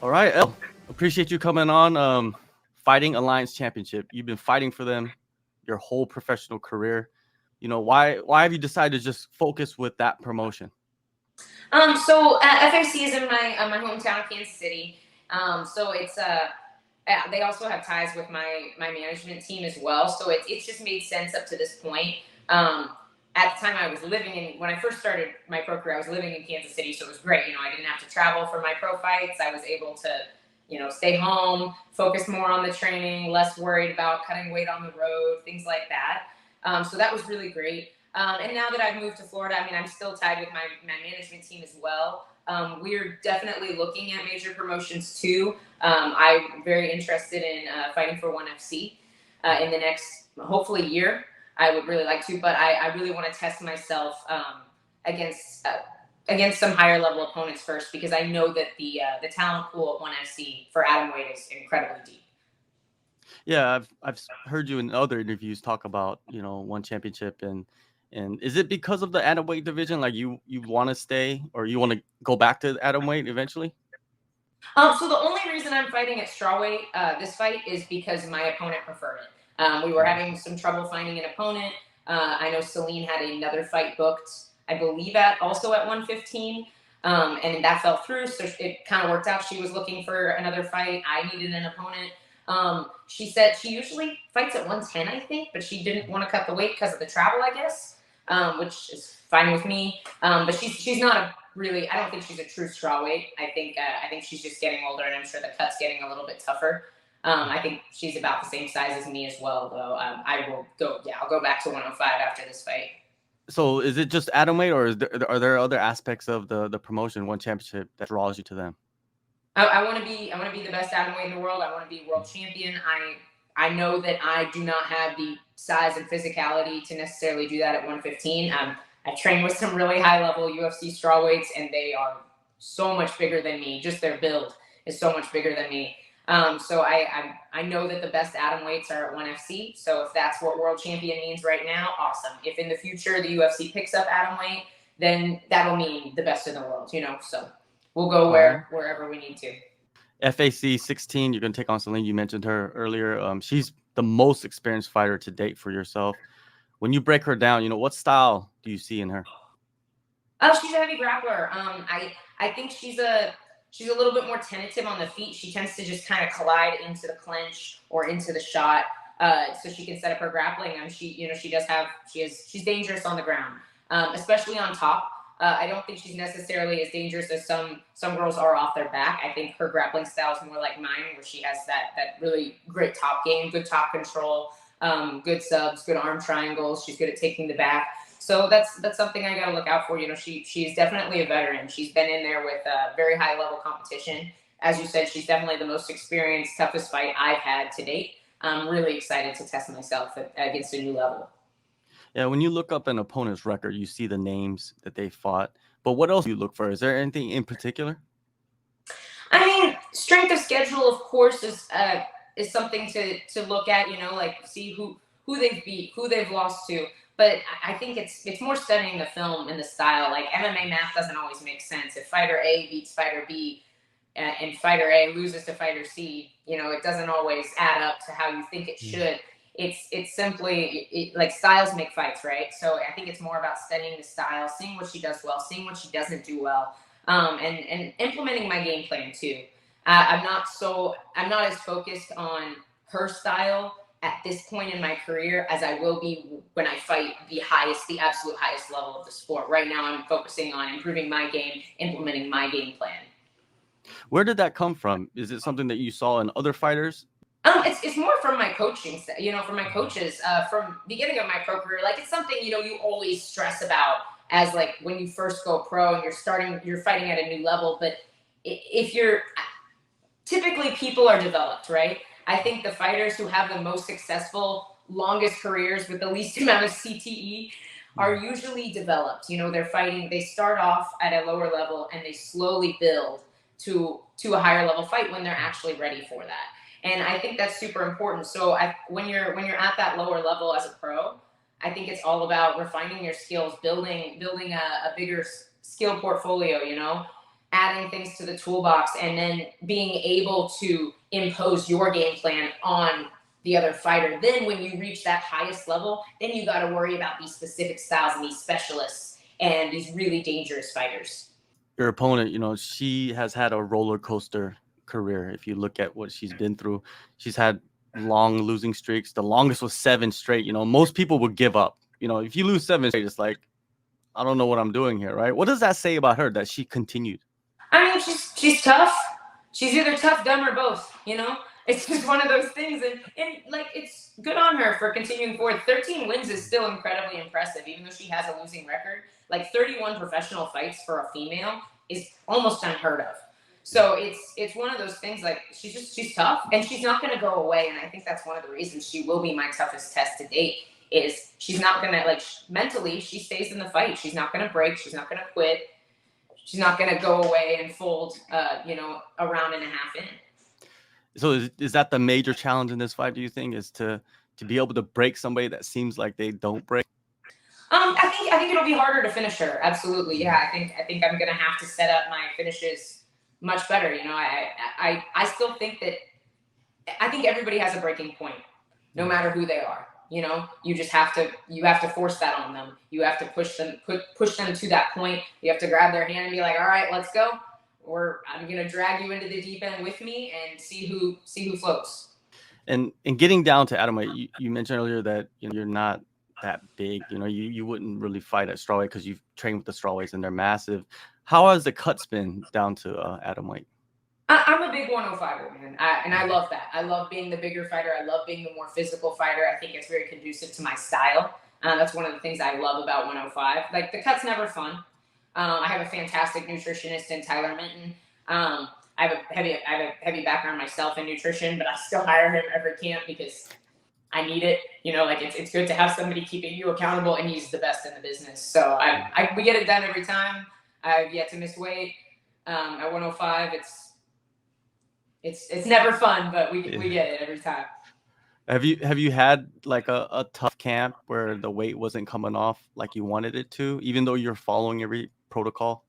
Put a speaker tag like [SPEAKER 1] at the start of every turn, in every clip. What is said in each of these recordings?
[SPEAKER 1] All right, Elle, appreciate you coming on. Fighting Alliance Championship. You've been fighting for them your whole professional career. Why have you decided to just focus with that promotion?
[SPEAKER 2] FAC is in my hometown of Kansas City. So it's they also have ties with my management team as well. So it's just made sense up to this point. Um, at the time, I was living in when I first started my pro career. I was living in Kansas City, so it was great. I didn't have to travel for my pro fights. I was able to stay home, focus more on the training, less worried about cutting weight on the road, things like that. So that was really great. And now that I've moved to Florida, I'm still tied with my management team as well. We're definitely looking at major promotions too. I'm very interested in fighting for ONE FC in the next, hopefully, year. I would really like to, but I really want to test myself against against some higher level opponents first, because I know that the talent pool at ONE FC for atomweight is incredibly deep.
[SPEAKER 1] Yeah, I've heard you in other interviews talk about one championship and is it because of the atomweight division? Like you want to stay or you want to go back to atomweight eventually?
[SPEAKER 2] So the only reason I'm fighting at strawweight this fight is because my opponent preferred it. We were having some trouble finding an opponent. I know Celine had another fight booked, I believe, at also at 115, and that fell through. So it kind of worked out. She was looking for another fight. I needed an opponent. She said she usually fights at 110, I think, but she didn't want to cut the weight because of the travel, I guess, which is fine with me. But she's not a really, I don't think she's a true strawweight. I think she's just getting older, and I'm sure the cut's getting a little bit tougher. I think she's about the same size as me as well, though. I'll go back to 105 after this fight.
[SPEAKER 1] So is it just atomweight or are there other aspects of the promotion, one championship that draws you to them?
[SPEAKER 2] I want to be the best atomweight in the world. I want to be world champion. I know that I do not have the size and physicality to necessarily do that at 115. I train with some really high level UFC strawweights, and they are so much bigger than me. Just their build is so much bigger than me. So I know that the best atom weights are at 1FC. So if that's what world champion means right now, awesome. If in the future the UFC picks up atom weight, then that'll mean the best in the world. So we'll go
[SPEAKER 1] All right.
[SPEAKER 2] wherever we need to.
[SPEAKER 1] FAC 16, you're going to take on Celine. You mentioned her earlier. She's the most experienced fighter to date for yourself. When you break her down, what style do you see in her?
[SPEAKER 2] Oh, she's a heavy grappler. I think she's a little bit more tentative on the feet. She tends to just kind of collide into the clinch or into the shot, so she can set up her grappling. She's dangerous on the ground, especially on top. I don't think she's necessarily as dangerous as some girls are off their back. I think her grappling style is more like mine, where she has that really great top game, good top control, good subs, good arm triangles. She's good at taking the back. So that's something I got to look out for. She's definitely a veteran. She's been in there with very high level competition. As you said, she's definitely the most experienced, toughest fight I've had to date. I'm really excited to test myself against a new level.
[SPEAKER 1] Yeah, when you look up an opponent's record, you see the names that they fought. But what else do you look for? Is there anything in particular?
[SPEAKER 2] Strength of schedule, of course, is something to look at. Like see who they've beat, who they've lost to. But I think it's more studying the film and the style. Like MMA math doesn't always make sense. If fighter A beats fighter B, and fighter A loses to fighter C, it doesn't always add up to how you think it should. It's simply like styles make fights, right? So I think it's more about studying the style, seeing what she does well, seeing what she doesn't do well, and implementing my game plan too. I'm not as focused on her style at this point in my career as I will be when I fight the absolute highest level of the sport. Right now, I'm focusing on improving my game, implementing my game plan.
[SPEAKER 1] Where did that come from? Is it something that you saw in other fighters?
[SPEAKER 2] It's more from my coaching, from my coaches, from beginning of my pro career. Like it's something, you always stress about as like when you first go pro and you're fighting at a new level. But if you're, typically people are developed, right? I think the fighters who have the most successful, longest careers with the least amount of CTE are usually developed. They start off at a lower level and they slowly build to a higher level fight when they're actually ready for that. And I think that's super important. So when you're at that lower level as a pro, I think it's all about refining your skills, building a bigger skill portfolio. adding things to the toolbox, and then being able to impose your game plan on the other fighter. Then when you reach that highest level, then you got to worry about these specific styles and these specialists and these really dangerous fighters.
[SPEAKER 1] Your opponent, she has had a roller coaster career. If you look at what she's been through, she's had long losing streaks. The longest was 7 straight. Most people would give up. If you lose 7 straight, it's like, I don't know what I'm doing here, right? What does that say about her that she continued?
[SPEAKER 2] I mean, she's tough. She's either tough, dumb, or both. It's just one of those things, and like, it's good on her for continuing forward. 13 wins is still incredibly impressive, even though she has a losing record. Like 31 professional fights for a female is almost unheard of. So it's one of those things. Like, she's tough, and she's not going to go away. And I think that's one of the reasons she will be my toughest test to date. Is she's not going to, like, mentally, she stays in the fight. She's not going to break. She's not going to quit. She's not going to go away and fold, a round and a half in.
[SPEAKER 1] So is that the major challenge in this fight, do you think, is to be able to break somebody that seems like they don't break?
[SPEAKER 2] I think it'll be harder to finish her. Absolutely. Yeah. I think I'm going to have to set up my finishes much better. I still think that I think everybody has a breaking point, no matter who they are. You just have to force that on them. You have to push them to that point. You have to grab their hand and be like, all right, let's go. Or I'm going to drag you into the deep end with me and see who floats.
[SPEAKER 1] And getting down to atomweight, you mentioned earlier that you're not that big. You wouldn't really fight at strawweight because you've trained with the strawweights and they're massive. How has the cuts been down to atomweight?
[SPEAKER 2] I'm a big 105er, man, and I love that. I love being the bigger fighter. I love being the more physical fighter. I think it's very conducive to my style. That's one of the things I love about 105. Like, the cut's never fun. I have a fantastic nutritionist in Tyler Minton. I have a heavy background myself in nutrition, but I still hire him every camp because I need it. It's good to have somebody keeping you accountable, and he's the best in the business. So we get it done every time. I've yet to miss weight. At 105, it's never fun, but we get it every time.
[SPEAKER 1] Have you had like a tough camp where the weight wasn't coming off like you wanted it to, even though you're following every protocol?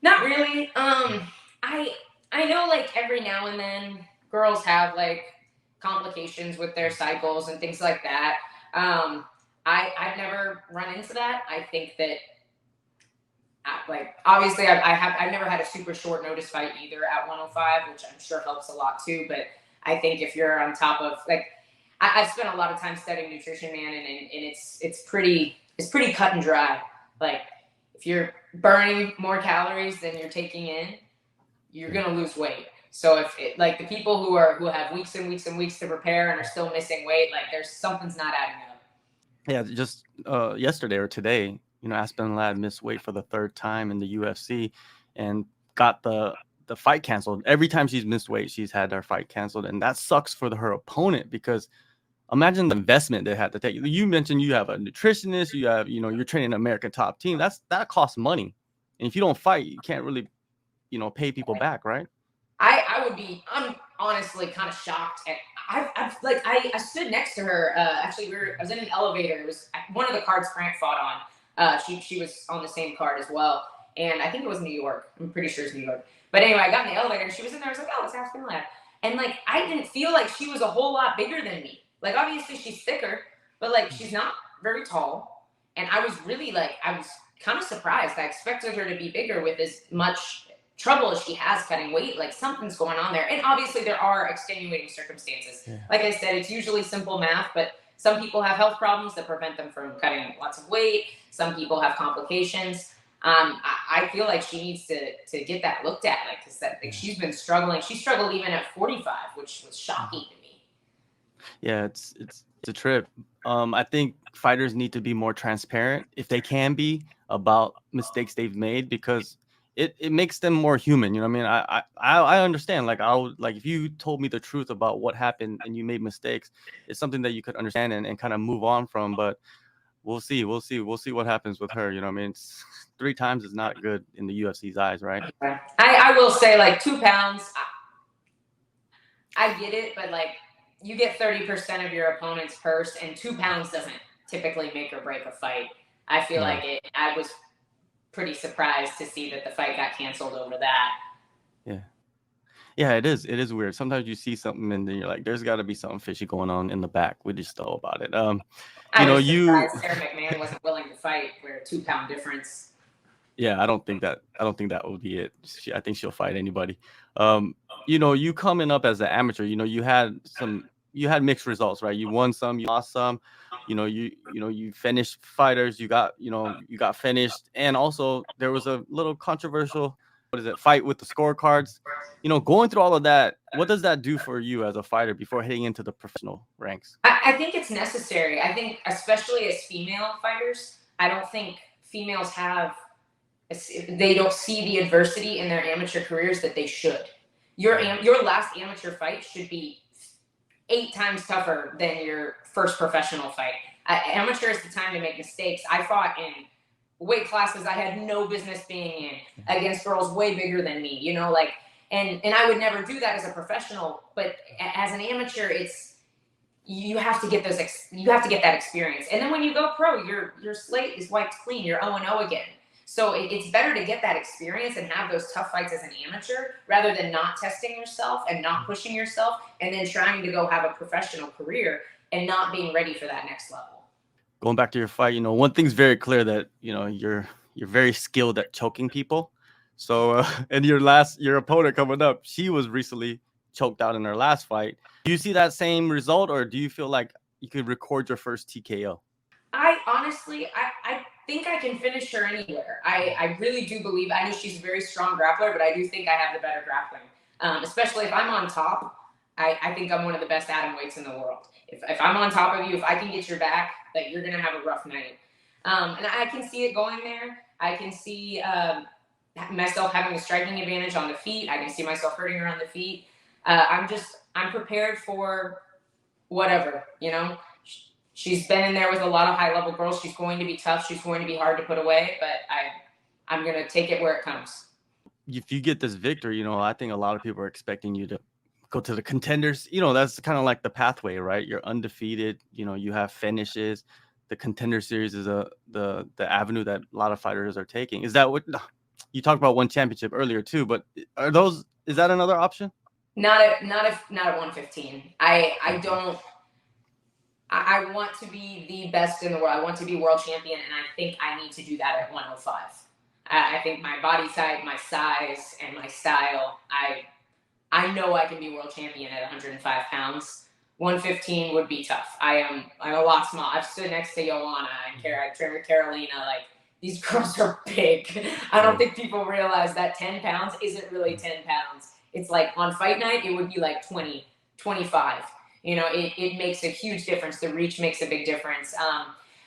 [SPEAKER 2] Not really. I know, like, every now and then girls have like complications with their cycles and things like that. I've never run into that. I think that, like, obviously I've never had a super short notice fight either at 105, which I'm sure helps a lot too. But I think if you're on top of, like, I've spent a lot of time studying nutrition, man, and it's pretty cut and dry. Like, if you're burning more calories than you're taking in, you're gonna lose weight. So like, the people who have weeks and weeks and weeks to prepare and are still missing weight, like, something's not adding up.
[SPEAKER 1] Yeah, just yesterday or today, Aspen Ladd missed weight for the 3rd time in the UFC and got the fight canceled. Every time she's missed weight, she's had her fight canceled, and that sucks for her opponent, because imagine the investment they had to take. You mentioned you have a nutritionist, you have, you're training an American top team. That costs money, and if you don't fight, you can't really, pay people back, right?
[SPEAKER 2] I'm honestly kind of shocked at. I stood next to her. Actually, I was in an elevator. It was one of the cards Grant fought on. She was on the same card as well, and I think it was New York. I'm pretty sure it's New York. But anyway, I got in the elevator and she was in there. I was like, oh, it's Aspen Ladd. And, like, I didn't feel like she was a whole lot bigger than me. Like, obviously she's thicker, but, like, she's not very tall. And I was kind of surprised. I expected her to be bigger with as much trouble as she has cutting weight. Like, something's going on there. And obviously there are extenuating circumstances. Yeah. Like I said, it's usually simple math, but some people have health problems that prevent them from cutting lots of weight. Some people have complications. I feel like she needs to get that looked at, like she's been struggling. She struggled even at 45, which was shocking to me.
[SPEAKER 1] Yeah, it's a trip. I think fighters need to be more transparent, if they can be, about mistakes they've made, because it makes them more human. I mean, I understand. Like, if you told me the truth about what happened and you made mistakes, it's something that you could understand and kind of move on from. But we'll see what happens with her. I mean, 3 times is not good in the UFC's eyes, right?
[SPEAKER 2] I will say, like, 2 pounds, I get it, but, like, you get 30% of your opponent's purse, and 2 pounds doesn't typically make or break a fight. I feel like I was pretty surprised to see that the fight got canceled over that.
[SPEAKER 1] Yeah. Yeah, it is. It is weird. Sometimes you see something and then you're like, there's got to be something fishy going on in the back. We just know about it.
[SPEAKER 2] I was
[SPEAKER 1] You
[SPEAKER 2] surprised Sarah McMahon wasn't willing to fight. We're a 2 pound difference.
[SPEAKER 1] Yeah, I don't think that will be it. I think she'll fight anybody. You coming up as an amateur, you had mixed results, right? You won some, you lost some. You finished fighters, you got finished, and also there was a little controversial, what is it, fight with the scorecards. Going through all of that, what does that do for you as a fighter before heading into the professional ranks?
[SPEAKER 2] I think it's necessary. I think, especially as female fighters, I don't think females have, they don't see the adversity in their amateur careers that they should. Your last amateur fight should be 8 times tougher than your first professional fight. Amateur is the time to make mistakes. I fought in weight classes I had no business being in against girls way bigger than me, and I would never do that as a professional, but as an amateur, you have to get that experience. And then when you go pro, your slate is wiped clean. You're 0-0 again. So it's better to get that experience and have those tough fights as an amateur rather than not testing yourself and not pushing yourself and then trying to go have a professional career and not being ready for that next level.
[SPEAKER 1] Going back to your fight, one thing's very clear, that you're very skilled at choking people. So and your opponent coming up, she was recently choked out in her last fight. Do you see that same result, or do you feel like you could record your first TKO?
[SPEAKER 2] I honestly, I think I can finish her anywhere. I really do believe. I know she's a very strong grappler, but I do think I have the better grappling. Especially if I'm on top, I think I'm one of the best atom weights in the world. If I'm on top of you, if I can get your back, like, you're gonna have a rough night. And I can see it going there. I can see myself having a striking advantage on the feet. I can see myself hurting her on the feet. I'm prepared for whatever, She's been in there with a lot of high-level girls. She's going to be tough. She's going to be hard to put away, but I'm going to take it where it comes.
[SPEAKER 1] If you get this victory, I think a lot of people are expecting you to go to the contenders. That's kind of like the pathway, right? You're undefeated. You have finishes. The contender series is the avenue that a lot of fighters are taking. Is that what you talked about? One championship earlier too, but is that another option?
[SPEAKER 2] Not at 115. I want to be the best in the world. I want to be world champion, and I think I need to do that at 105. I think my body type, my size, and my style, I know I can be world champion at 105 pounds. 115 would be tough. I'm a lot small. I've stood next to Joanna and I trained with Carolina. Like, these girls are big. I don't think people realize that 10 pounds isn't really 10 pounds. It's like on fight night, it would be like 20, 25. It makes a huge difference. The reach makes a big difference.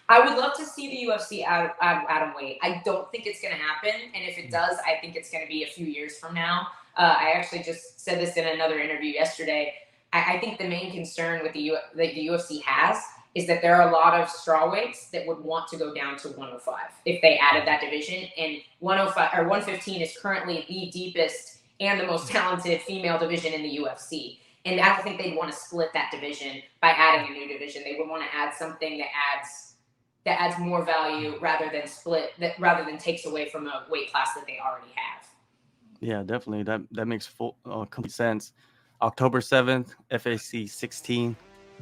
[SPEAKER 2] I would love to see the UFC out atom weight. I don't think it's going to happen. And if it does, I think it's going to be a few years from now. I actually just said this in another interview yesterday. I think the main concern with the UFC has is that there are a lot of strawweights that would want to go down to 105 if they added that division. And 105 or 115 is currently the deepest and the most talented female division in the UFC. And I don't think they'd want to split that division by adding a new division. They would want to add something that adds more value rather than takes away from a weight class that they already have.
[SPEAKER 1] Yeah, definitely. That makes complete sense. October 7th, FAC 16.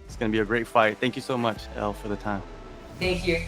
[SPEAKER 1] It's going to be a great fight. Thank you so much, Elle, for the time.
[SPEAKER 2] Thank you.